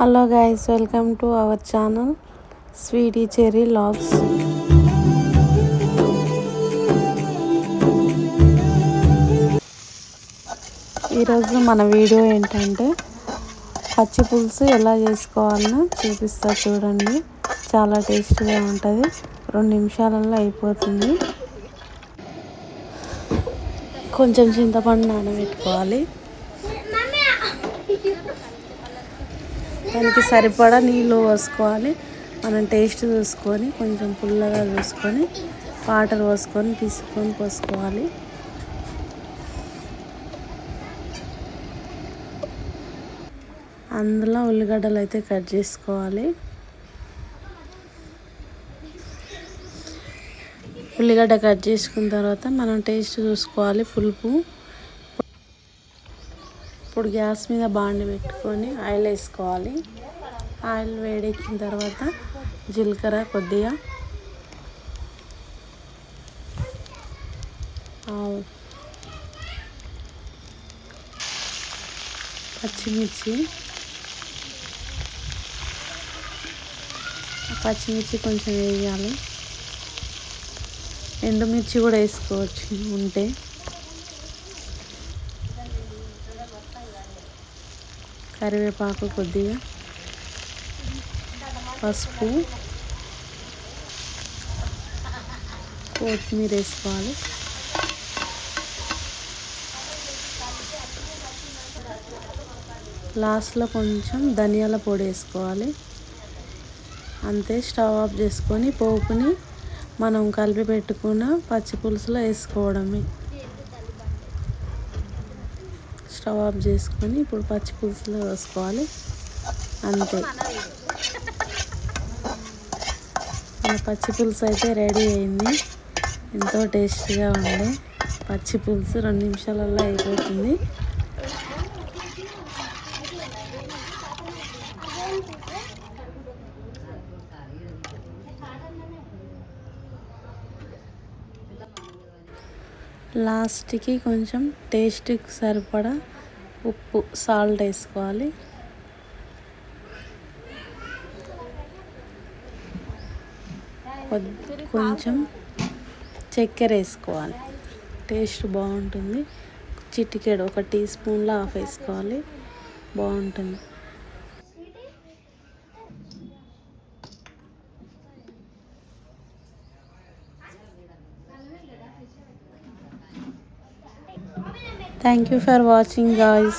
Hello guys, welcome to our channel sweety cherry logs. ఈరోజు మన video ఏంటంటే పచ్చి పులుసు ఎలా చేసుకోవాలనో చూపిస్తా చూడండి. చాలా టేస్టీగా ఉంటుంది. 2 నిమిషాలలో అయిపోతుంది. కొంచెం చింతపండు నానబెట్టుకోవాలి. దానికి సరిపడా నీళ్ళు పోసుకోవాలి. మనం టేస్ట్ చూసుకొని కొంచెం పుల్లగా చూసుకొని వాటర్ పోసుకొని తీసుకొని పోసుకోవాలి. అందులో ఉల్లిగడ్డలు అయితే కట్ చేసుకోవాలి. ఉల్లిగడ్డ కట్ చేసుకున్న తర్వాత మనం టేస్ట్ చూసుకోవాలి పులుపు. ఇప్పుడు గ్యాస్ మీద బాండి పెట్టుకొని ఆయిల్ వేసుకోవాలి. ఆయిల్ వేడెక్కిన తర్వాత జీలకర్ర కొద్దిగా, పచ్చిమిర్చి కొంచెం వేయాలి. ఎండుమిర్చి కూడా వేసుకోవచ్చు ఉంటే. కరివేపాకు కొద్దిగా, పసుపు, కొత్తిమీర వేసుకోవాలి. లాస్ట్లో కొంచెం ధనియాల పొడి వేసుకోవాలి. అంతే. స్టవ్ ఆఫ్ చేసుకొని పోపుని మనం కలిపి పెట్టుకున్న పచ్చి పులుసులో వేసుకోవడమే. స్టవ్ ఆఫ్ చేసుకొని ఇప్పుడు పచ్చి పులుసులో వేసుకోవాలి. అంతే, మన పచ్చి పులుసు అయితే రెడీ అయింది. ఎంతో టేస్టీగా ఉండే పచ్చి పులుసు 2 నిమిషాలలో అయిపోతుంది. లాస్ట్కి కొంచెం టేస్ట్కి సరిపడా ఉప్పు, సాల్ట్ వేసుకోవాలి. కొంచెం చక్కెర వేసుకోవాలి. టేస్ట్ బాగుంటుంది. చిటికెడు 1 టీ స్పూన్లో హాఫ్ వేసుకోవాలి. బాగుంటుంది. Thank you for watching, guys.